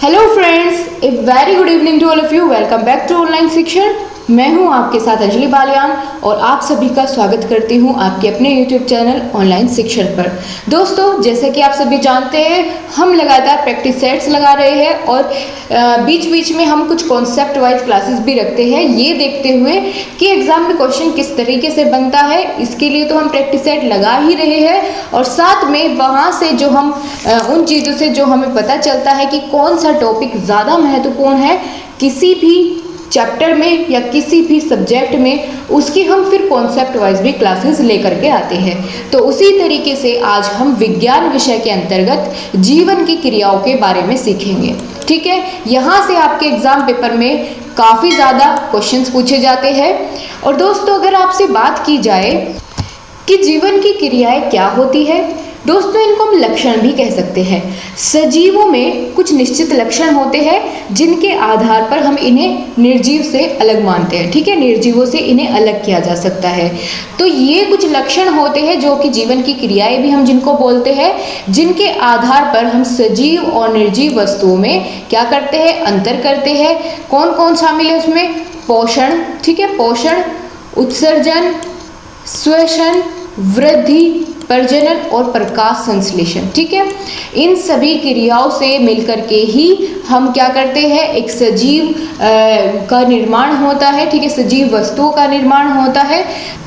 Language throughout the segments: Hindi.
Hello friends, a very good evening to all of you. Welcome back to online शिक्षण। मैं हूं आपके साथ अंजलि बालियान और आप सभी का स्वागत करती हूं आपके अपने यूट्यूब चैनल ऑनलाइन शिक्षण पर। दोस्तों, जैसे कि आप सभी जानते हैं, हम लगातार प्रैक्टिस सेट्स लगा रहे हैं और बीच बीच में हम कुछ कॉन्सेप्ट वाइज क्लासेस भी रखते हैं, ये देखते हुए कि एग्जाम में क्वेश्चन किस तरीके से बनता है। इसके लिए तो हम प्रैक्टिस सेट लगा ही रहे हैं और साथ में वहाँ से जो हम उन चीज़ों से जो हमें पता चलता है कि कौन सा टॉपिक ज़्यादा महत्वपूर्ण है किसी भी चैप्टर में या किसी भी सब्जेक्ट में, उसकी हम फिर कॉन्सेप्ट वाइज भी क्लासेस लेकर के आते हैं। तो उसी तरीके से आज हम विज्ञान विषय के अंतर्गत जीवन की क्रियाओं के बारे में सीखेंगे। ठीक है, यहाँ से आपके एग्जाम पेपर में काफ़ी ज़्यादा क्वेश्चंस पूछे जाते हैं। और दोस्तों, अगर आपसे बात की जाए कि जीवन की क्रियाएं क्या होती है, दोस्तों इनको हम लक्षण भी कह सकते हैं। सजीवों में कुछ निश्चित लक्षण होते हैं जिनके आधार पर हम इन्हें निर्जीव से अलग मानते हैं। ठीक है, निर्जीवों से इन्हें अलग किया जा सकता है। तो ये कुछ लक्षण होते हैं जो कि जीवन की क्रियाएं भी हम जिनको बोलते हैं, जिनके आधार पर हम सजीव और निर्जीव वस्तुओं में क्या करते हैं, अंतर करते हैं। कौन कौन शामिल है उसमें? पोषण, ठीक है, पोषण, उत्सर्जन, श्वसन, वृद्धि, प्रजनन और प्रकाश संश्लेषण। ठीक है, इन सभी क्रियाओं से मिलकर के ही हम क्या करते हैं, एक सजीव का निर्माण होता है। ठीक है, सजीव वस्तुओं का निर्माण होता है।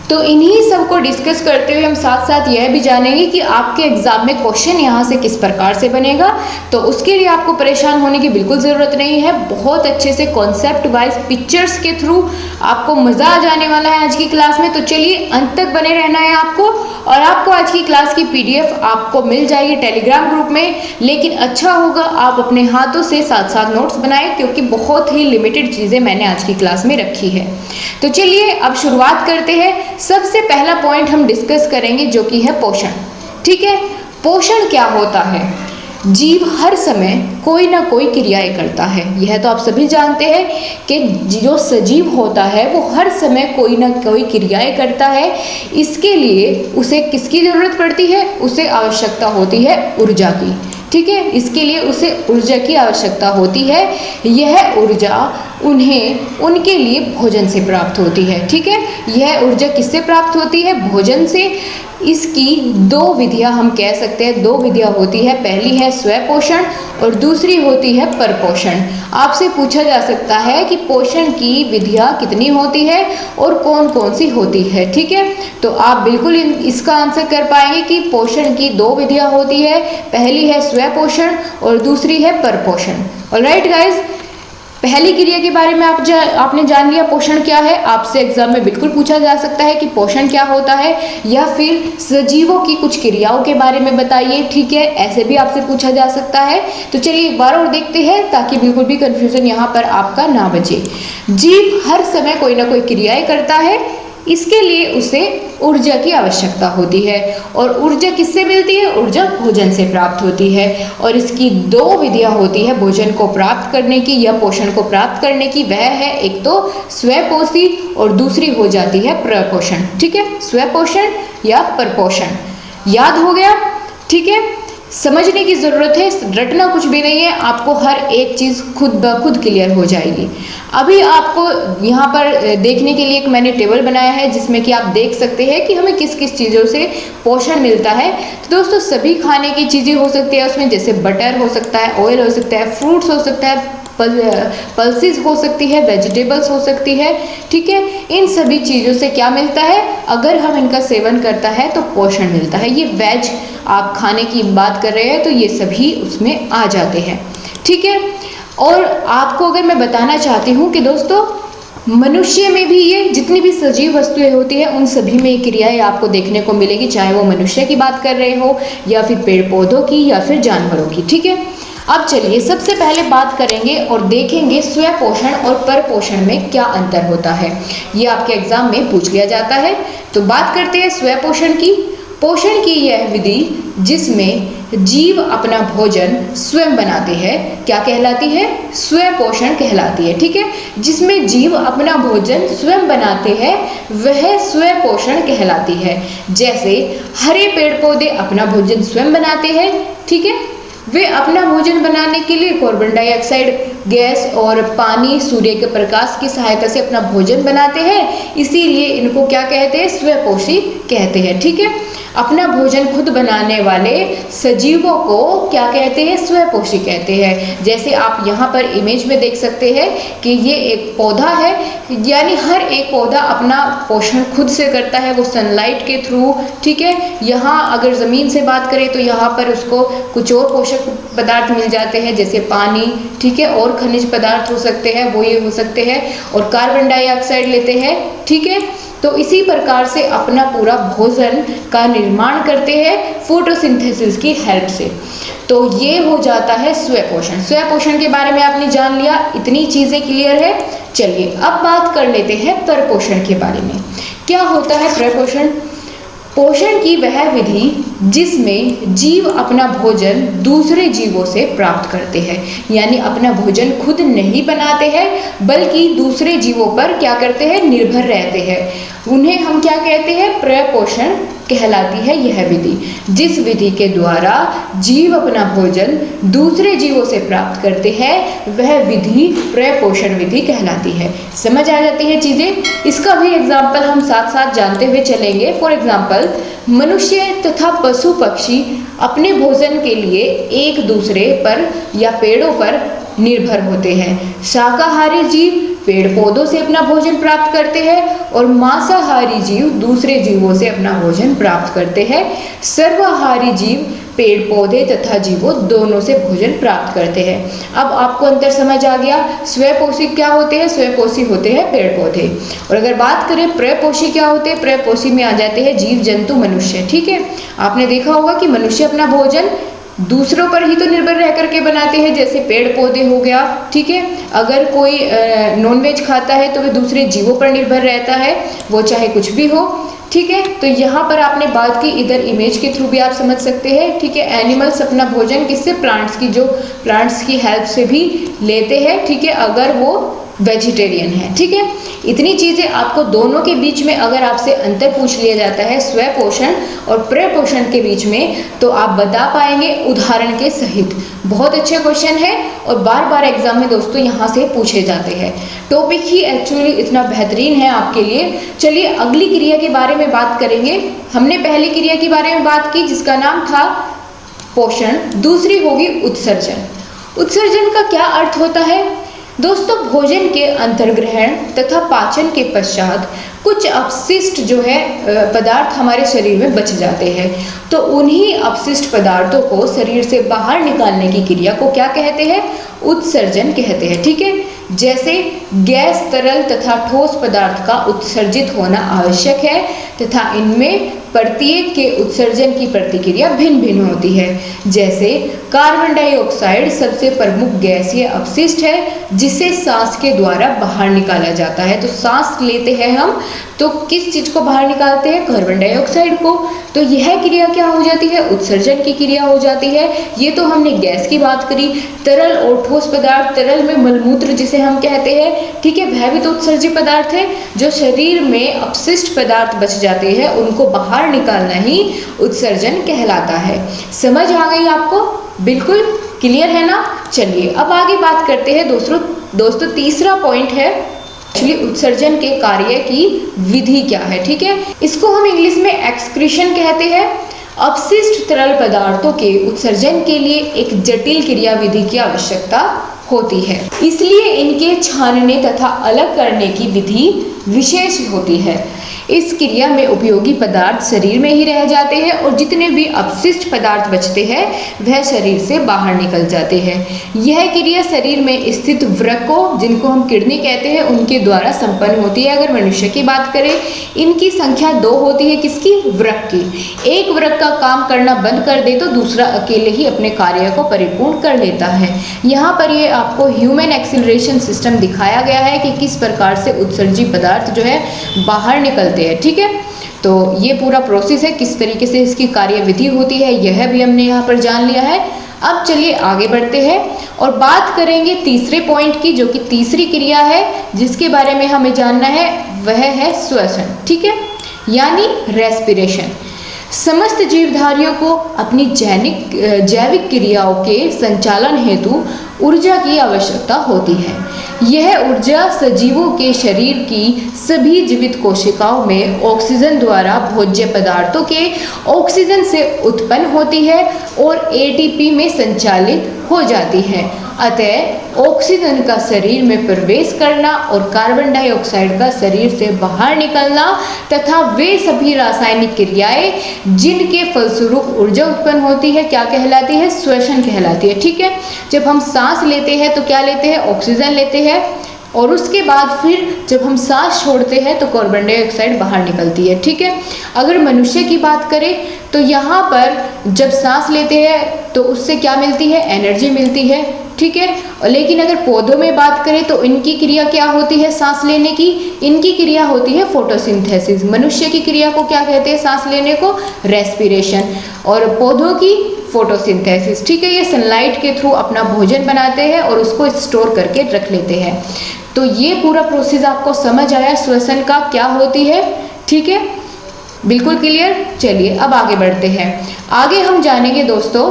तो इन्हीं सब को डिस्कस करते हुए हम साथ साथ यह भी जानेंगे कि आपके एग्जाम में क्वेश्चन यहाँ से किस प्रकार से बनेगा। तो उसके लिए आपको परेशान होने की बिल्कुल ज़रूरत नहीं है। बहुत अच्छे से कॉन्सेप्ट वाइज पिक्चर्स के थ्रू आपको मज़ा आ जाने वाला है आज की क्लास में। तो चलिए, अंत तक बने रहना है आपको। और आपको आज की क्लास की PDF आपको मिल जाएगी टेलीग्राम ग्रुप में। लेकिन अच्छा होगा आप अपने हाथों से साथ साथ नोट्स बनाएं, क्योंकि बहुत ही लिमिटेड चीज़ें मैंने आज की क्लास में रखी है। तो चलिए अब शुरुआत करते हैं। सबसे पहला पॉइंट हम डिस्कस करेंगे जो कि है पोषण। ठीक है, पोषण क्या होता है? जीव हर समय कोई ना कोई क्रियाएं करता है। यह तो आप सभी जानते हैं कि जो सजीव होता है वो हर समय कोई ना कोई क्रियाएं करता है। इसके लिए उसे किसकी ज़रूरत पड़ती है? उसे आवश्यकता होती है ऊर्जा की। ठीक है, इसके लिए उसे ऊर्जा की आवश्यकता होती है। यह ऊर्जा उन्हें उनके लिए भोजन से प्राप्त होती है। ठीक है, यह ऊर्जा किससे प्राप्त होती है? भोजन से। इसकी दो विधियां हम कह सकते हैं, दो विधियां होती है। पहली है स्वपोषण और दूसरी होती है परपोषण। आपसे पूछा जा सकता है कि पोषण की विधियां कितनी होती है और कौन कौन सी होती है। ठीक है, तो आप बिल्कुल इसका आंसर कर पाएंगे कि पोषण की दो विधियां होती है। पहली है स्वपोषण और दूसरी है परपोषण। ऑलराइट गाइज, पहली क्रिया के बारे में आपने जान लिया पोषण क्या है। आपसे एग्जाम में बिल्कुल पूछा जा सकता है कि पोषण क्या होता है, या फिर सजीवों की कुछ क्रियाओं के बारे में बताइए। ठीक है, ऐसे भी आपसे पूछा जा सकता है। तो चलिए एक बार और देखते हैं ताकि बिल्कुल भी कंफ्यूजन यहाँ पर आपका ना बचे। जीव हर समय कोई ना कोई क्रियाएं करता है। इसके लिए उसे ऊर्जा की आवश्यकता होती है। और ऊर्जा किससे मिलती है? ऊर्जा भोजन से प्राप्त होती है। और इसकी दो विधियां होती है भोजन को प्राप्त करने की या पोषण को प्राप्त करने की। वह है एक तो स्वपोषी और दूसरी हो जाती है प्रपोषण। ठीक है, स्वपोषण या परपोषण। याद हो गया? ठीक है, समझने की ज़रूरत है, रटना कुछ भी नहीं है। आपको हर एक चीज़ खुद ब खुद क्लियर हो जाएगी। अभी आपको यहाँ पर देखने के लिए एक मैंने टेबल बनाया है जिसमें कि आप देख सकते हैं कि हमें किस किस चीज़ों से पोषण मिलता है। तो दोस्तों, सभी खाने की चीज़ें हो सकती है उसमें, जैसे बटर हो सकता है, ऑयल हो सकता है, फ्रूट्स हो सकता है, पल्सेस हो सकती है, वेजिटेबल्स हो सकती है। ठीक है, इन सभी चीज़ों से क्या मिलता है? अगर हम इनका सेवन करता है तो पोषण मिलता है। ये वेज आप खाने की बात कर रहे हैं तो ये सभी उसमें आ जाते हैं। ठीक है, और आपको अगर मैं बताना चाहती हूँ कि दोस्तों, मनुष्य में भी ये जितनी भी सजीव वस्तुएं होती है उन सभी में क्रियाएं आपको देखने को मिलेगी, चाहे वो मनुष्य की बात कर रहे हो या फिर पेड़ पौधों की या फिर जानवरों की। ठीक है, अब चलिए सबसे पहले बात करेंगे और देखेंगे स्वपोषण और परपोषण में क्या अंतर होता है। ये आपके एग्जाम में पूछ लिया जाता है। तो बात करते हैं स्वपोषण की। पोषण की यह विधि जिसमें जीव अपना भोजन स्वयं बनाते हैं क्या कहलाती है? स्वपोषण कहलाती है। ठीक है, जिसमें जीव अपना भोजन स्वयं बनाते हैं वह स्वपोषण कहलाती है। जैसे हरे पेड़ पौधे अपना भोजन स्वयं बनाते हैं। ठीक है, वे अपना भोजन बनाने के लिए कार्बन डाइऑक्साइड गैस और पानी, सूर्य के प्रकाश की सहायता से अपना भोजन बनाते हैं, इसीलिए इनको क्या कहते हैं, स्वपोषी कहते हैं। ठीक है, अपना भोजन खुद बनाने वाले सजीवों को क्या कहते हैं, स्वपोषी कहते हैं। जैसे आप यहाँ पर इमेज में देख सकते हैं कि ये एक पौधा है, यानी हर एक पौधा अपना पोषण खुद से करता है, वो सनलाइट के थ्रू। ठीक है, यहाँ अगर ज़मीन से बात करें तो यहाँ पर उसको कुछ और पोषक पदार्थ मिल जाते हैं, जैसे पानी, ठीक है, और खनिज पदार्थ हो सकते हैं, वो ये हो सकते हैं, और कार्बन डाइऑक्साइड लेते हैं। ठीक है, तो इसी प्रकार से अपना पूरा भोजन का निर्माण करते हैं फोटोसिंथेसिस की हेल्प से। तो ये हो जाता है स्वपोषण। स्वपोषण के बारे में आपने जान लिया, इतनी चीजें क्लियर है। चलिए अब बात कर लेते हैं परपोषण के बारे में। क्या होता है परपोषण? पोषण की वह विधि जिसमें जीव अपना भोजन दूसरे जीवों से प्राप्त करते हैं, यानी अपना भोजन खुद नहीं बनाते हैं बल्कि दूसरे जीवों पर क्या करते हैं, निर्भर रहते हैं। उन्हें हम क्या कहते हैं, प्रपोषण कहलाती है यह विधि। जिस विधि के द्वारा जीव अपना भोजन दूसरे जीवों से प्राप्त करते हैं वह विधि प्रपोषण विधि कहलाती है। समझ आ जाती है चीजें? इसका भी एग्जाम्पल हम साथ साथ जानते हुए चलेंगे। फॉर एग्जाम्पल, मनुष्य तथा पशु पक्षी अपने भोजन के लिए एक दूसरे पर या पेड़ों पर निर्भर होते हैं। शाकाहारी जीव पेड़ पौधों से अपना भोजन प्राप्त करते हैं और मांसाहारी जीव दूसरे जीवों से अपना भोजन प्राप्त करते हैं। सर्वाहारी जीव पेड़ पौधे तथा जीवों दोनों से भोजन प्राप्त करते हैं। अब आपको अंतर समझ आ गया। स्वपोषी क्या होते हैं? स्वपोषी होते हैं पेड़ पौधे। और अगर बात करें प्रपोषी क्या होते हैं, प्रपोषी में आ जाते हैं जीव जंतु मनुष्य। ठीक है, आपने देखा होगा कि मनुष्य अपना भोजन दूसरों पर ही तो निर्भर रह करके बनाते हैं, जैसे पेड़ पौधे हो गया। ठीक है, अगर कोई नॉनवेज खाता है तो वह दूसरे जीवों पर निर्भर रहता है, वो चाहे कुछ भी हो। ठीक है, तो यहाँ पर आपने बात की, इधर इमेज के थ्रू भी आप समझ सकते हैं। ठीक है, एनिमल्स अपना भोजन किससे, प्लांट्स की हेल्प से भी लेते हैं। ठीक है, अगर वो वेजिटेरियन है। ठीक है, इतनी चीजें आपको दोनों के बीच में अगर आपसे अंतर पूछ लिया जाता है स्वपोषण और प्रपोषण के बीच में, तो आप बता पाएंगे उदाहरण के सहित। बहुत अच्छे क्वेश्चन है और बार बार एग्जाम में दोस्तों यहाँ से पूछे जाते हैं। टॉपिक ही एक्चुअली इतना बेहतरीन है आपके लिए। चलिए अगली क्रिया के बारे में बात करेंगे। हमने पहली क्रिया के बारे में बात की जिसका नाम था पोषण, दूसरी होगी उत्सर्जन। उत्सर्जन का क्या अर्थ होता है? दोस्तों, भोजन के अंतर्ग्रहण तथा पाचन के पश्चात कुछ अपशिष्ट जो है पदार्थ हमारे शरीर में बच जाते हैं, तो उन्हीं अपशिष्ट पदार्थों को शरीर से बाहर निकालने की क्रिया को क्या कहते हैं? उत्सर्जन कहते हैं। ठीक है, जैसे गैस, तरल तथा ठोस पदार्थ का उत्सर्जित होना आवश्यक है तथा इनमें प्रत्येक के उत्सर्जन की प्रतिक्रिया भिन्न भिन्न होती है। जैसे कार्बन डाइऑक्साइड सबसे प्रमुख गैसीय अपशिष्ट है जिसे सांस के द्वारा बाहर निकाला जाता है। तो सांस लेते हैं हम, तो किस चीज को बाहर निकालते हैं? कार्बन डाइऑक्साइड को। तो यह क्रिया क्या हो जाती है? उत्सर्जन की क्रिया हो जाती है। ये तो हमने गैस की बात करी। तरल और ठोस पदार्थ, तरल में मलमूत्र जिसे हम कहते हैं, ठीक है, वह भी तो उत्सर्जित पदार्थ है। जो शरीर में अपशिष्ट पदार्थ बच जाते हैं उनको बाहर निकालना ही उत्सर्जन कहलाता है। समझ आ गई आपको? बिल्कुल क्लियर है ना? चलिए अब आगे बात करते हैं दोस्तों तीसरा पॉइंट है एक्चुअली उत्सर्जन के कार्य की विधि क्या है। ठीक है, इसको हम इंग्लिश में एक्सक्रीशन कहते हैं। अपशिष्ट तरल पदार्थों के उत्सर्जन के लिए एक जटिल क्रिया विधि की आवश्यकता होती है, इसलिए इनके छानने तथा अलग करने की विधि विशेष होती है। इस क्रिया में उपयोगी पदार्थ शरीर में ही रह जाते हैं और जितने भी अपशिष्ट पदार्थ बचते हैं वह शरीर से बाहर निकल जाते हैं। यह क्रिया शरीर में स्थित वृक्कों, जिनको हम किडनी कहते हैं, उनके द्वारा संपन्न होती है। अगर मनुष्य की बात करें, इनकी संख्या 2 होती है। किसकी? वृक्क की। एक वृक्क का काम करना बंद कर दे तो दूसरा अकेले ही अपने कार्य को परिपूर्ण कर लेता है। यहाँ पर ये आपको ह्यूमन एक्सीलरेशन सिस्टम दिखाया गया है कि किस प्रकार से उत्सर्जित पदार्थ जो है बाहर निकलते हैं। ठीक है, तो ये पूरा प्रोसेस है, किस तरीके से इसकी कार्यविधि होती है यह भी हमने यहाँ पर जान लिया है। अब चलिए आगे बढ़ते हैं और बात करेंगे तीसरे पॉइंट की, जो कि तीसरी क्रिया है जिसके बारे में हमें जानना है, वह है श्वसन। ठीक है, यानी रेस्पिरेशन। समस्त जीवधारियों को अपनी जैविक क्रियाओं के संचालन हेतु ऊर्जा की आवश्यकता होती है। यह ऊर्जा सजीवों के शरीर की सभी जीवित कोशिकाओं में ऑक्सीजन द्वारा भोज्य पदार्थों के ऑक्सीजन से उत्पन्न होती है और एटीपी में संचालित हो जाती है। अतः ऑक्सीजन का शरीर में प्रवेश करना और कार्बन डाइऑक्साइड का शरीर से बाहर निकलना तथा वे सभी रासायनिक क्रियाएं जिनके फलस्वरूप ऊर्जा उत्पन्न होती है क्या कहलाती है? श्वसन कहलाती है। ठीक है, जब हम सांस लेते हैं तो क्या लेते हैं? ऑक्सीजन लेते हैं और उसके बाद फिर जब हम सांस छोड़ते हैं तो कार्बन डाइऑक्साइड बाहर निकलती है। ठीक है, अगर मनुष्य की बात करें तो यहाँ पर जब सांस लेते हैं तो उससे क्या मिलती है? एनर्जी मिलती है। ठीक है, लेकिन अगर पौधों में बात करें तो इनकी क्रिया क्या होती है सांस लेने की? इनकी क्रिया होती है फोटोसिंथेसिस। मनुष्य की क्रिया को क्या कहते हैं सांस लेने को? रेस्पिरेशन। और पौधों की फोटोसिंथेसिस। ठीक है, ये सनलाइट के थ्रू अपना भोजन बनाते हैं और उसको स्टोर करके रख लेते हैं। तो ये पूरा प्रोसेस आपको समझ आया श्वसन का क्या होती है? ठीक है, बिल्कुल क्लियर। चलिए अब आगे बढ़ते हैं। आगे हम जानेंगे दोस्तों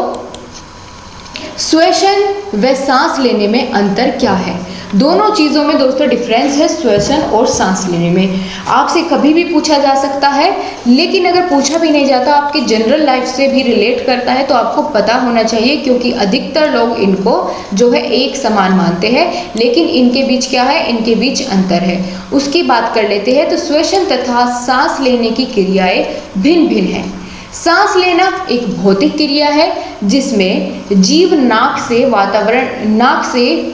श्वसन व सांस लेने में अंतर क्या है। दोनों चीज़ों में दोस्तों डिफरेंस है, श्वसन और सांस लेने में। आपसे कभी भी पूछा जा सकता है, लेकिन अगर पूछा भी नहीं जाता आपकी जनरल लाइफ से भी रिलेट करता है तो आपको पता होना चाहिए, क्योंकि अधिकतर लोग इनको जो है एक समान मानते हैं, लेकिन इनके बीच क्या है? इनके बीच अंतर है। उसकी बात कर लेते हैं। तो श्वसन तथा सांस लेने की क्रियाएं भिन्न भिन्न हैं। सांस लेना एक भौतिक क्रिया है जिसमें जीव नाक से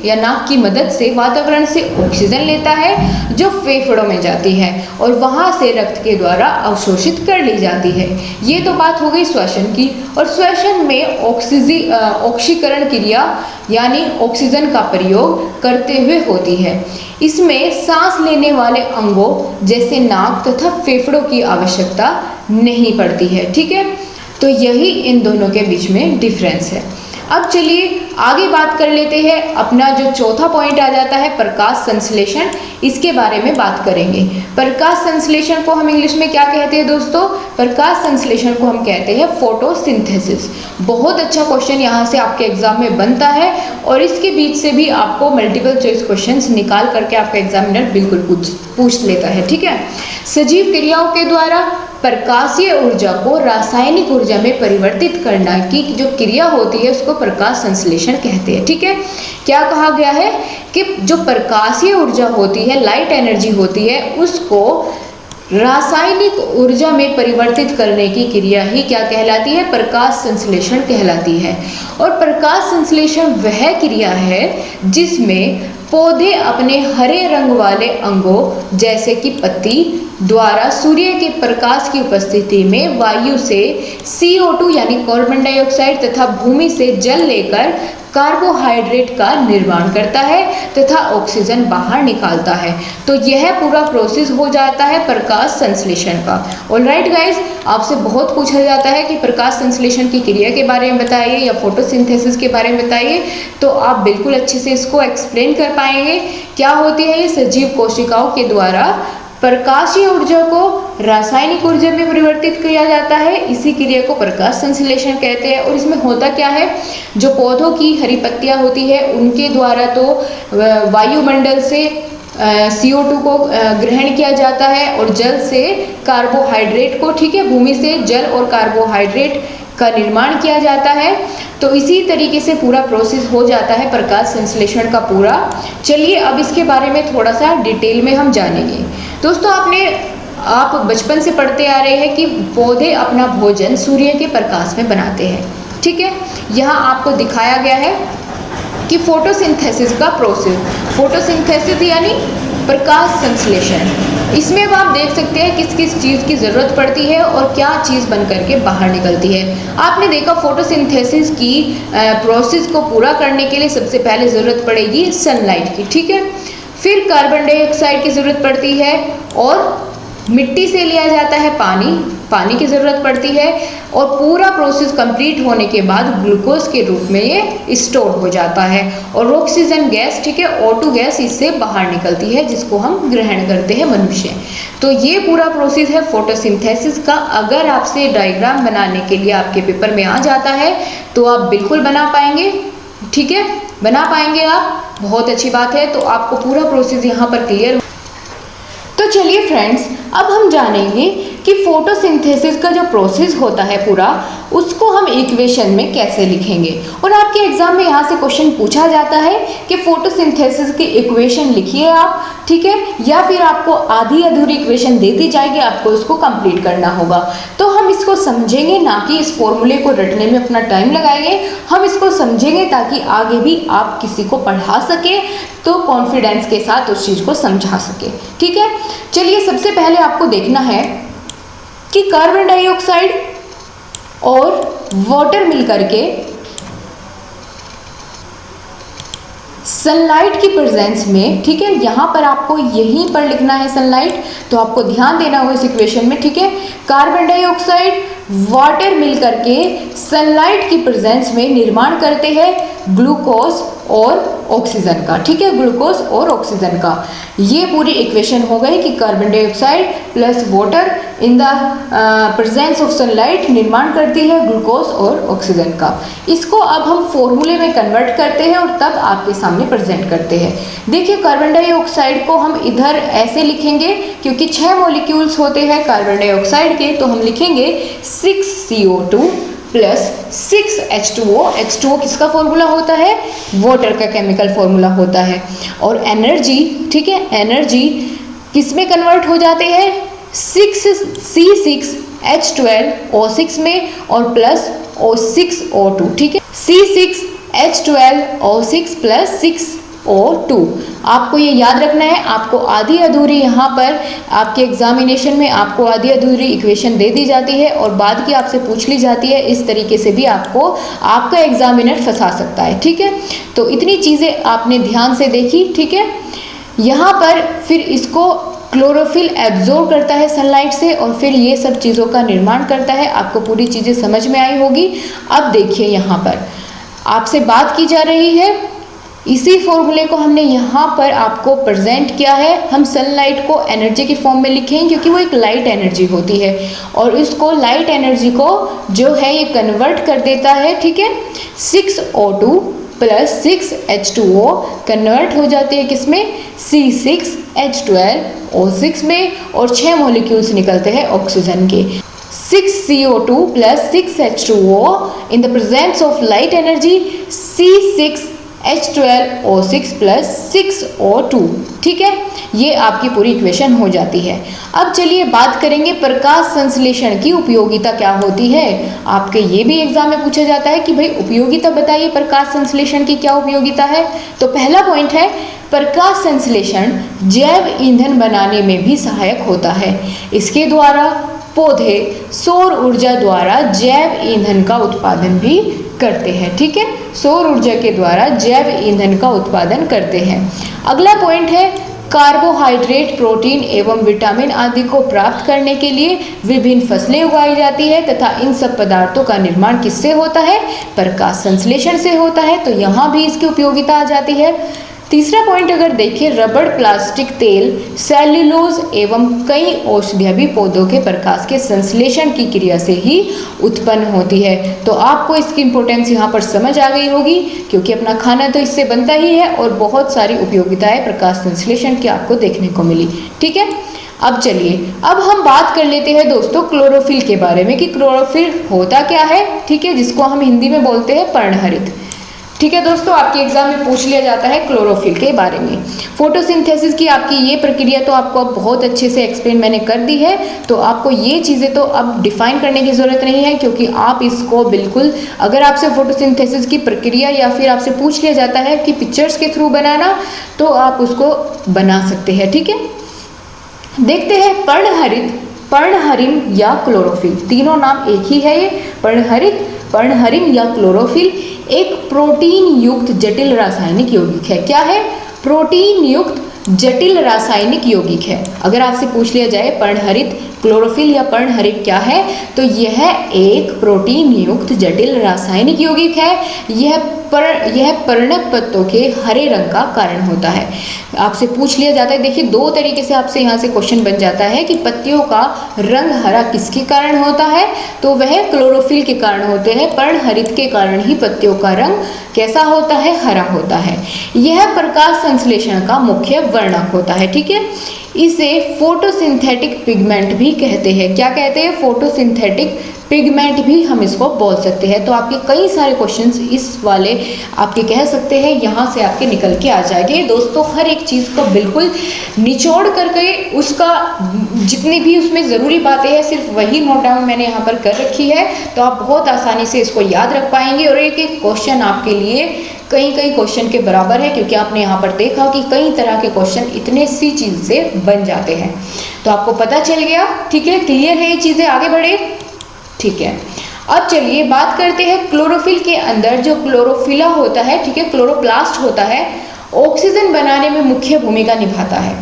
या नाक की मदद से वातावरण से ऑक्सीजन लेता है जो फेफड़ों में जाती है और वहां से रक्त के द्वारा अवशोषित कर ली जाती है। ये तो बात हो गई श्वसन की। और श्वसन में ऑक्सीकरण क्रिया यानी ऑक्सीजन का प्रयोग करते हुए होती है। इसमें सांस लेने वाले अंगों जैसे नाक तथा फेफड़ों की आवश्यकता नहीं पड़ती है। ठीक है, तो यही इन दोनों के बीच में डिफरेंस है। अब चलिए आगे बात कर लेते हैं। अपना जो चौथा पॉइंट आ जाता है प्रकाश संश्लेषण, इसके बारे में बात करेंगे। प्रकाश संश्लेषण को हम इंग्लिश में क्या कहते हैं दोस्तों? प्रकाश संश्लेषण को हम कहते हैं फोटोसिंथेसिस। बहुत अच्छा क्वेश्चन यहाँ से आपके एग्जाम में बनता है और इसके बीच से भी आपको मल्टीपल चॉइस क्वेश्चंस निकाल करके आपका एग्जामिनर बिल्कुल पूछ लेता है। ठीक है, सजीव क्रियाओं के द्वारा प्रकाशीय ऊर्जा को रासायनिक ऊर्जा में परिवर्तित करना की जो क्रिया होती है उसको प्रकाश संश्लेषण कहते हैं। ठीक है, क्या कहा गया है कि जो प्रकाशीय ऊर्जा होती है, लाइट एनर्जी होती है, उसको रासायनिक ऊर्जा में परिवर्तित करने की क्रिया ही क्या कहलाती है? प्रकाश संश्लेषण कहलाती है। और प्रकाश संश्लेषण वह क्रिया है जिसमें पौधे अपने हरे रंग वाले अंगों जैसे कि पत्ती द्वारा सूर्य के प्रकाश की उपस्थिति में वायु से CO2 यानी कार्बन डाइऑक्साइड तथा भूमि से जल लेकर कार्बोहाइड्रेट का निर्माण करता है तथा ऑक्सीजन बाहर निकालता है। तो यह पूरा प्रोसेस हो जाता है प्रकाश संश्लेषण का। ऑलराइट गाइस, आपसे बहुत पूछा जाता है कि प्रकाश संश्लेषण की क्रिया के बारे में बताइए या फोटोसिंथेसिस के बारे में बताइए, तो आप बिल्कुल अच्छे से इसको एक्सप्लेन कर पाएंगे। क्या होती है ये? सजीव कोशिकाओं के द्वारा प्रकाशीय ऊर्जा को रासायनिक ऊर्जा में परिवर्तित किया जाता है। इसी क्रिया को प्रकाश संश्लेषण कहते हैं। और इसमें होता क्या है? जो पौधों की हरी पत्तियां होती है उनके द्वारा तो वायुमंडल से CO2 को ग्रहण किया जाता है और जल से कार्बोहाइड्रेट को, ठीक है, भूमि से जल और कार्बोहाइड्रेट का निर्माण किया जाता है। तो इसी तरीके से पूरा प्रोसेस हो जाता है प्रकाश संश्लेषण का पूरा। चलिए अब इसके बारे में थोड़ा सा डिटेल में हम जानेंगे। दोस्तों आप बचपन से पढ़ते आ रहे हैं कि पौधे अपना भोजन सूर्य के प्रकाश में बनाते हैं। ठीक है, यहाँ आपको दिखाया गया है कि फोटोसिंथेसिस का प्रोसेस, फोटोसिंथेसिस यानी प्रकाश संश्लेषण। इसमें अब आप देख सकते हैं किस किस चीज़ की ज़रूरत पड़ती है और क्या चीज़ बन करके बाहर निकलती है। आपने देखा फोटोसिंथेसिस की प्रोसेस को पूरा करने के लिए सबसे पहले ज़रूरत पड़ेगी सनलाइट की। ठीक है, फिर कार्बन डाइऑक्साइड की ज़रूरत पड़ती है और मिट्टी से लिया जाता है पानी, पानी की ज़रूरत पड़ती है और पूरा प्रोसेस कंप्लीट होने के बाद ग्लूकोज के रूप में ये स्टोर हो जाता है और ऑक्सीजन गैस, ठीक है, O2 गैस इससे बाहर निकलती है जिसको हम ग्रहण करते हैं मनुष्य। तो ये पूरा प्रोसेस है फोटोसिंथेसिस का। अगर आपसे डायग्राम बनाने के लिए आपके पेपर में आ जाता है तो आप बिल्कुल बना पाएंगे, ठीक है, बना पाएंगे आप, बहुत अच्छी बात है। तो आपको पूरा प्रोसेस यहाँ पर क्लियर। तो चलिए फ्रेंड्स, अब हम जानेंगे कि फोटोसिंथेसिस का जो प्रोसेस होता है पूरा, उसको हम इक्वेशन में कैसे लिखेंगे। और आपके एग्जाम में यहाँ से क्वेश्चन पूछा जाता है कि फोटोसिंथेसिस की इक्वेशन लिखिए आप, ठीक है, या फिर आपको आधी अधूरी इक्वेशन दे दी जाएगी, आपको उसको कंप्लीट करना होगा। तो हम इसको समझेंगे, ना कि इस फॉर्मूले को रटने में अपना टाइम लगाएंगे। हम इसको समझेंगे ताकि आगे भी आप किसी को पढ़ा सके तो कॉन्फिडेंस के साथ उस चीज़ को समझा सके, ठीक है। चलिए, सबसे पहले आपको देखना है कि कार्बन डाइऑक्साइड और वाटर मिलकर के सनलाइट की प्रेजेंस में, ठीक है, यहाँ पर आपको यहीं पर लिखना है सनलाइट, तो आपको ध्यान देना होगा इस इक्वेशन में, ठीक है। कार्बन डाइऑक्साइड वाटर मिलकर के सनलाइट की प्रेजेंस में निर्माण करते हैं ग्लूकोज और ऑक्सीजन का, ठीक है, ग्लूकोज और ऑक्सीजन का। ये पूरी इक्वेशन हो गई कि carbon dioxide plus water in the presence of sunlight निर्माण करती है ग्लूकोज और ऑक्सीजन का। इसको अब हम फॉर्मूले में कन्वर्ट करते हैं और तब आपके सामने प्रेजेंट करते हैं। देखिए, कार्बन डाइऑक्साइड को हम इधर ऐसे लिखेंगे, क्योंकि 6 मॉलिक्यूल्स होते हैं कार्बन डाइऑक्साइड के, तो हम लिखेंगे 6CO2 प्लस 6H2O। H2O किसका फॉर्मूला होता है? वाटर का केमिकल फॉर्मूला होता है। और एनर्जी, ठीक है, एनर्जी किस में कन्वर्ट हो जाते हैं? 6C6H12O6 में और प्लस O6O2, ठीक है, C6H12O6 प्लस 6O2। आपको ये याद रखना है। आपको आधी अधूरी यहाँ पर आपके एग्जामिनेशन में आपको आधी अधूरी इक्वेशन दे दी जाती है और बाद की आपसे पूछ ली जाती है। इस तरीके से भी आपको आपका एग्जामिनर फंसा सकता है, ठीक है। तो इतनी चीज़ें आपने ध्यान से देखी, ठीक है। यहाँ पर फिर इसको क्लोरोफिल एब्जॉर्ब करता है सनलाइट से और फिर ये सब चीज़ों का निर्माण करता है। आपको पूरी चीज़ें समझ में आई होगी। अब देखिए, यहाँ पर आपसे बात की जा रही है, इसी फॉर्मूले को हमने यहाँ पर आपको प्रेजेंट किया है। हम सनलाइट को एनर्जी की फॉर्म में लिखें क्योंकि वो एक लाइट एनर्जी होती है और इसको लाइट एनर्जी को जो है ये कन्वर्ट कर देता है, ठीक है। 6O2 प्लस 6H2O कन्वर्ट हो जाती है किसमें? C6H12O6 में और 6 मॉलिक्यूल्स निकलते हैं ऑक्सीजन के। 6CO2 plus 6H2O in the presence of light energy C6H12O6 plus 6O2, ठीक है। ये आपकी पूरी इक्वेशन हो जाती है। अब चलिए बात करेंगे प्रकाश संश्लेषण की उपयोगिता क्या होती है। आपके ये भी एग्जाम में पूछा जाता है कि भाई उपयोगिता बताइए, प्रकाश संश्लेषण की क्या उपयोगिता है। तो पहला पॉइंट है, प्रकाश संश्लेषण जैव ईंधन बनाने में भी सहायक होता है। इसके द्वारा पौधे सौर ऊर्जा द्वारा जैव ईंधन का उत्पादन भी करते हैं, ठीक है। सौर ऊर्जा के द्वारा जैव ईंधन का उत्पादन करते हैं। अगला पॉइंट है, कार्बोहाइड्रेट, प्रोटीन एवं विटामिन आदि को प्राप्त करने के लिए विभिन्न फसलें उगाई जाती है तथा इन सब पदार्थों का निर्माण किससे होता है? प्रकाश संश्लेषण से होता है। तो यहाँ भी इसकी उपयोगिता आ जाती है। तीसरा पॉइंट अगर देखें, रबड़, प्लास्टिक, तेल, सेल्यूलोज एवं कई औषधियाँ भी पौधों के प्रकाश के संश्लेषण की क्रिया से ही उत्पन्न होती है। तो आपको इसकी इम्पोर्टेंस यहाँ पर समझ आ गई होगी क्योंकि अपना खाना तो इससे बनता ही है और बहुत सारी उपयोगिताएं प्रकाश संश्लेषण की आपको देखने को मिली, ठीक है। अब चलिए, अब हम बात कर लेते हैं दोस्तों क्लोरोफिल के बारे में कि क्लोरोफिल होता क्या है, ठीक है, जिसको हम हिंदी में बोलते हैं पर्णहरित, ठीक है दोस्तों। आपके एग्जाम में पूछ लिया जाता है क्लोरोफिल के बारे में। फोटोसिंथेसिस की आपकी ये प्रक्रिया तो आपको अब बहुत अच्छे से एक्सप्लेन मैंने कर दी है, तो आपको ये चीज़ें तो अब डिफाइन करने की ज़रूरत नहीं है क्योंकि आप इसको बिल्कुल, अगर आपसे फोटोसिंथेसिस की प्रक्रिया या फिर आपसे पूछ लिया जाता है कि पिक्चर्स के थ्रू बनाना, तो आप उसको बना सकते हैं, ठीक है। देखते हैं पर्णहरित, पर्णहरिम या क्लोरोफिल, तीनों नाम एक ही है। ये पर्णहरित, पर्णहरिम या क्लोरोफिल एक प्रोटीन युक्त जटिल रासायनिक यौगिक है। क्या है? प्रोटीन युक्त जटिल रासायनिक यौगिक है। अगर आपसे पूछ लिया जाए पर्णहरित क्लोरोफिल या पर्णहरित क्या है? तो यह एक प्रोटीन युक्त जटिल रासायनिक यौगिक है। यह पर्णक पत्तों के हरे रंग का कारण होता है। आपसे पूछ लिया जाता है, देखिए दो तरीके से आपसे यहाँ से क्वेश्चन बन जाता है कि पत्तियों का रंग हरा किसके कारण होता है? तो वह क्लोरोफिल के कारण होते हैं। पर्णहरित के कारण ही पत्तियों का रंग कैसा होता है? हरा होता है। यह प्रकाश संश्लेषण का मुख्य वर्णक होता है। ठीक है, इसे फोटोसिंथेटिक पिगमेंट भी कहते हैं। क्या कहते हैं? फोटोसिंथेटिक पिगमेंट भी हम इसको बोल सकते हैं। तो आपके कई सारे क्वेश्चंस इस वाले आपके कह सकते हैं यहाँ से आपके निकल के आ जाएंगे। दोस्तों हर एक चीज़ को बिल्कुल निचोड़ करके उसका जितनी भी उसमें ज़रूरी बातें हैं सिर्फ वही नोट डाउन मैंने यहाँ पर कर रखी है, तो आप बहुत आसानी से इसको याद रख पाएंगे और एक एक क्वेश्चन आपके लिए कई क्वेश्चन के बराबर है, क्योंकि आपने यहाँ पर देखा कि कई तरह के क्वेश्चन इतने सी चीज़ से बन जाते हैं। तो आपको पता चल गया, ठीक है, क्लियर है ये चीज़ें, आगे बढ़े। ठीक है, अब चलिए बात करते हैं क्लोरोफिल के अंदर जो क्लोरोफिला होता है, ठीक है, क्लोरोप्लास्ट होता है, ऑक्सीजन बनाने में मुख्य भूमिका निभाता है।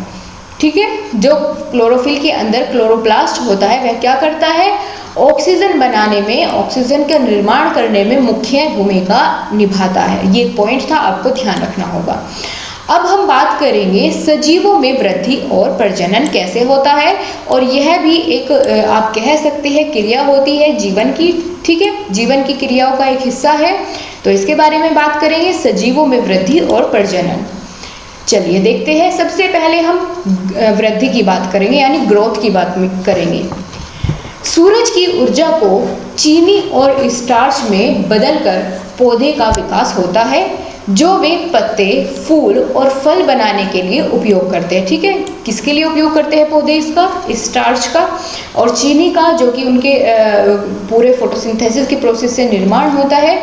ठीक है, जो क्लोरोफिल के अंदर क्लोरोप्लास्ट होता है वह क्या करता है? ऑक्सीजन बनाने में, ऑक्सीजन का निर्माण करने में मुख्य भूमिका निभाता है। ये पॉइंट था, आपको ध्यान रखना होगा। अब हम बात करेंगे सजीवों में वृद्धि और प्रजनन कैसे होता है, और यह भी एक आप कह सकते हैं क्रिया होती है जीवन की। ठीक है, जीवन की क्रियाओं का एक हिस्सा है, तो इसके बारे में बात करेंगे, सजीवों में वृद्धि और प्रजनन। चलिए देखते हैं। सबसे पहले हम वृद्धि की बात करेंगे, यानी ग्रोथ की बात करेंगे। सूरज की ऊर्जा को चीनी और स्टार्च में बदलकर पौधे का विकास होता है, जो वे पत्ते, फूल और फल बनाने के लिए उपयोग करते हैं। ठीक है, किसके लिए उपयोग करते हैं पौधे? इसका स्टार्च का और चीनी का, जो कि उनके पूरे फोटोसिंथेसिस के प्रोसेस से निर्माण होता है,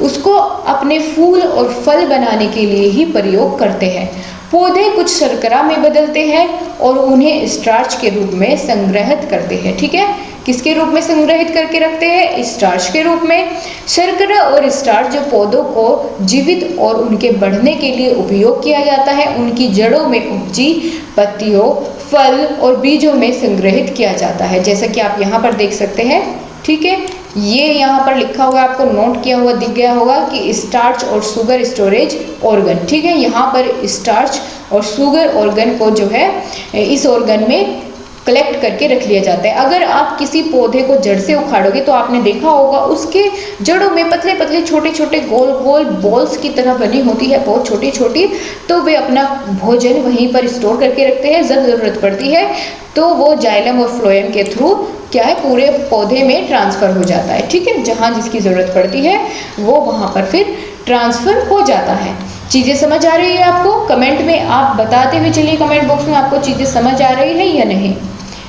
उसको अपने फूल और फल बनाने के लिए ही प्रयोग करते हैं। पौधे कुछ शर्करा में बदलते हैं और उन्हें स्टार्च के रूप में संग्रहित करते हैं। ठीक है, किसके रूप में संग्रहित करके रखते हैं? स्टार्च के रूप में। शर्करा और स्टार्च जो पौधों को जीवित और उनके बढ़ने के लिए उपयोग किया जाता है, उनकी जड़ों में उपजी पत्तियों, फल और बीजों में संग्रहित किया जाता है, जैसा कि आप यहाँ पर देख सकते हैं। ठीक है, ये यहाँ पर लिखा हुआ, आपको नोट किया हुआ दिख गया होगा कि स्टार्च और शुगर स्टोरेज ऑर्गन। ठीक है, यहाँ पर स्टार्च और शुगर ऑर्गन को जो है इस ऑर्गन में कलेक्ट करके रख लिया जाता है। अगर आप किसी पौधे को जड़ से उखाड़ोगे तो आपने देखा होगा उसके जड़ों में पतले पतले छोटे छोटे गोल गोल बॉल्स की तरह बनी होती है, बहुत छोटी छोटी, तो वे अपना भोजन वहीं पर स्टोर करके रखते हैं। जब जरूरत पड़ती है तो वो जाइलम और फ्लोएम के थ्रू क्या है, पूरे पौधे में ट्रांसफर हो जाता है। ठीक है, जहाँ जिसकी ज़रूरत पड़ती है वो वहाँ पर फिर ट्रांसफर हो जाता है। चीज़ें समझ आ रही है आपको? कमेंट में आप बताते हुए चलिए, कमेंट बॉक्स में आपको चीज़ें समझ आ रही है या नहीं।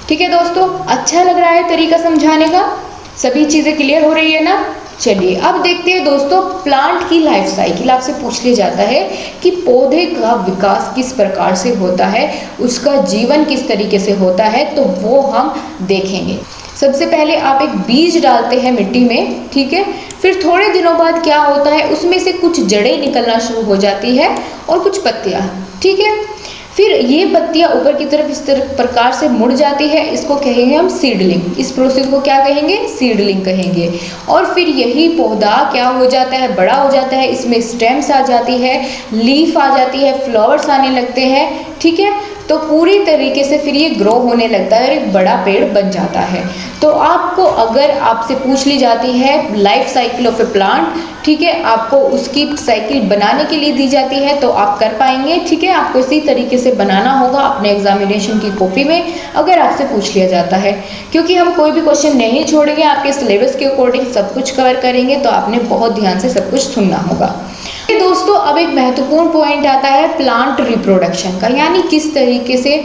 ठीक है दोस्तों, अच्छा लग रहा है तरीका समझाने का? सभी चीज़ें क्लियर हो रही है ना? चलिए अब देखते हैं दोस्तों, प्लांट की लाइफ साइकिल आपसे पूछ लिया जाता है कि पौधे का विकास किस प्रकार से होता है, उसका जीवन किस तरीके से होता है, तो वो हम देखेंगे। सबसे पहले आप एक बीज डालते हैं मिट्टी में, ठीक है, फिर थोड़े दिनों बाद क्या होता है, उसमें से कुछ जड़ें निकलना शुरू हो जाती है और कुछ पत्तियां। ठीक है, फिर ये पत्तियां ऊपर की तरफ इस तरह प्रकार से मुड़ जाती है, इसको कहेंगे हम सीडलिंग। इस प्रोसेस को क्या कहेंगे? सीडलिंग कहेंगे। और फिर यही पौधा क्या हो जाता है, बड़ा हो जाता है, इसमें स्टेम्स आ जाती है, लीफ आ जाती है, फ्लावर्स आने लगते हैं। ठीक है, तो पूरी तरीके से फिर ये ग्रो होने लगता है और एक बड़ा पेड़ बन जाता है। तो आपको अगर आपसे पूछ ली जाती है life cycle of A plant, ठीक है, आपको उसकी साइकिल बनाने के लिए दी जाती है तो आप कर पाएंगे। ठीक है, आपको इसी तरीके से बनाना होगा अपने एग्जामिनेशन की कॉपी में अगर आपसे पूछ लिया जाता है, क्योंकि हम कोई भी क्वेश्चन नहीं छोड़ेंगे, आपके सिलेबस के अकॉर्डिंग सब कुछ कवर करेंगे, तो आपने बहुत ध्यान से सब कुछ सुनना होगा। दोस्तों अब एक महत्वपूर्ण पॉइंट आता है प्लांट रिप्रोडक्शन का, यानी किस तरीके से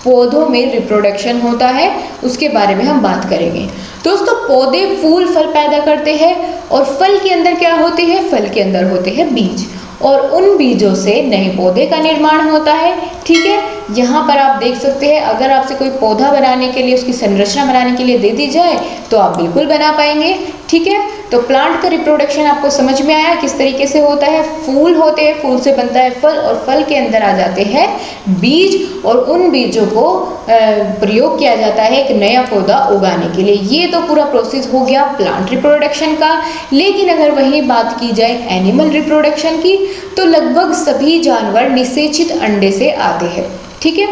पौधों में रिप्रोडक्शन होता है उसके बारे में हम बात करेंगे। दोस्तों पौधे फूल फल पैदा करते हैं और फल के अंदर क्या होते हैं? फल के अंदर होते हैं बीज, और उन बीजों से नए पौधे का निर्माण होता है। ठीक है, यहाँ पर आप देख सकते हैं, अगर आपसे कोई पौधा बनाने के लिए, उसकी संरचना बनाने के लिए दे दी जाए तो आप बिल्कुल बना पाएंगे। ठीक है, तो प्लांट का रिप्रोडक्शन आपको समझ में आया किस तरीके से होता है। फूल होते हैं, फूल से बनता है फल और फल के अंदर आ जाते हैं बीज और उन बीजों को प्रयोग किया जाता है एक नया पौधा उगाने के लिए। ये तो पूरा प्रोसेस हो गया प्लांट रिप्रोडक्शन का। लेकिन अगर वही बात की जाए एनिमल रिप्रोडक्शन की, तो लगभग सभी जानवर निषेचित अंडे से आते हैं। ठीक है,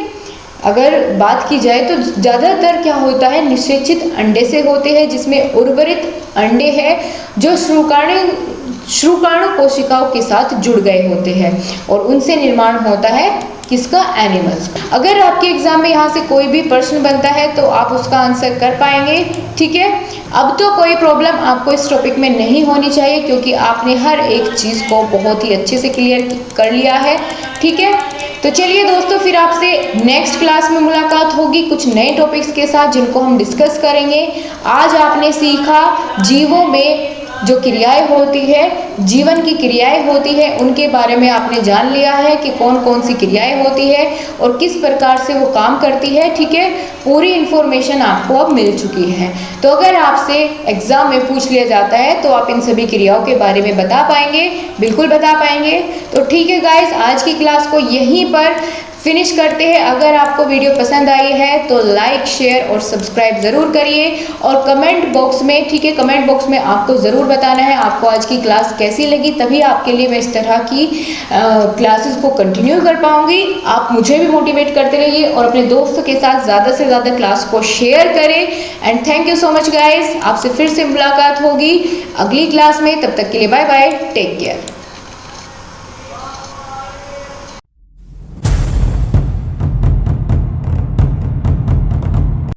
अगर बात की जाए तो ज़्यादातर क्या होता है निषेचित अंडे से होते हैं, जिसमें उर्वरित अंडे हैं जो शुक्राणु कोशिकाओं के साथ जुड़ गए होते हैं और उनसे निर्माण होता है किसका, एनिमल्स। अगर आपके एग्जाम में यहाँ से कोई भी प्रश्न बनता है तो आप उसका आंसर कर पाएंगे। ठीक है, अब तो कोई प्रॉब्लम आपको इस टॉपिक में नहीं होनी चाहिए क्योंकि आपने हर एक चीज़ को बहुत ही अच्छे से क्लियर कर लिया है। ठीक है, तो चलिए दोस्तों, फिर आपसे नेक्स्ट क्लास में मुलाकात होगी कुछ नए टॉपिक्स के साथ जिनको हम डिस्कस करेंगे। आज आपने सीखा जीवों में जो क्रियाएं होती है, जीवन की क्रियाएं होती है, उनके बारे में आपने जान लिया है कि कौन कौन सी क्रियाएं होती है और किस प्रकार से वो काम करती है। ठीक है, पूरी इन्फॉर्मेशन आपको अब मिल चुकी है। तो अगर आपसे एग्जाम में पूछ लिया जाता है तो आप इन सभी क्रियाओं के बारे में बता पाएंगे, बिल्कुल बता पाएंगे। तो ठीक है गाइस, आज की क्लास को यहीं पर फिनिश करते हैं। अगर आपको वीडियो पसंद आई है तो लाइक, शेयर और सब्सक्राइब ज़रूर करिए और कमेंट बॉक्स में, ठीक है, कमेंट बॉक्स में आपको ज़रूर बताना है आपको आज की क्लास कैसी लगी। तभी आपके लिए मैं इस तरह की क्लासेस को कंटिन्यू कर पाऊंगी। आप मुझे भी मोटिवेट करते रहिए और अपने दोस्तों के साथ ज़्यादा से ज़्यादा क्लास को शेयर करें। And thank you so much guys. आपसे फिर से मुलाकात होगी अगली क्लास में, तब तक के लिए बाय बाय, टेक केयर।